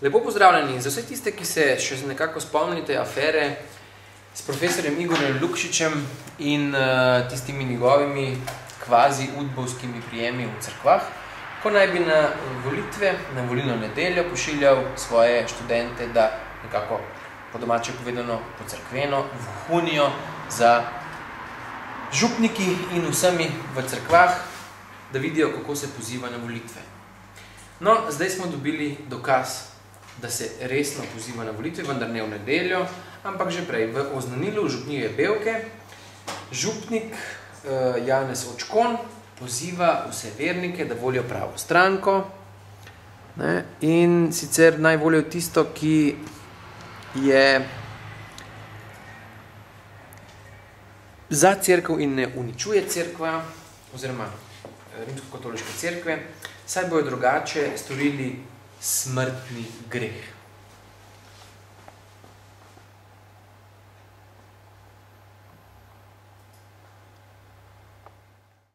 Lepo pozdravljeni za vse tiste, ki se še nekako spomnite afere s profesorjem Igorjem Lukšičem in tistimi njegovimi kvazi udbovskimi prijemi v cerkvah, ko naj bi na volitve, na volilno nedeljo pošiljal svoje študente, da nekako po domače povedano pocerkveno vohunijo za župniki in vsemi v cerkvah, da vidijo, kako se poziva na volitve. No, zdaj smo dobili dokaz, da se resno poziva na volitve, vendar ne v nedeljo, ampak že prej v Oznanilo Župnije Bevke. Župnik Janez Očkon poziva vse vernike, da volijo pravo stranko in sicer naj volijo tisto, ki je za cerkev in ne uničuje cerkva, oziroma rimsko-katoliške cerkve, saj bojo drugače storili smrtni greh.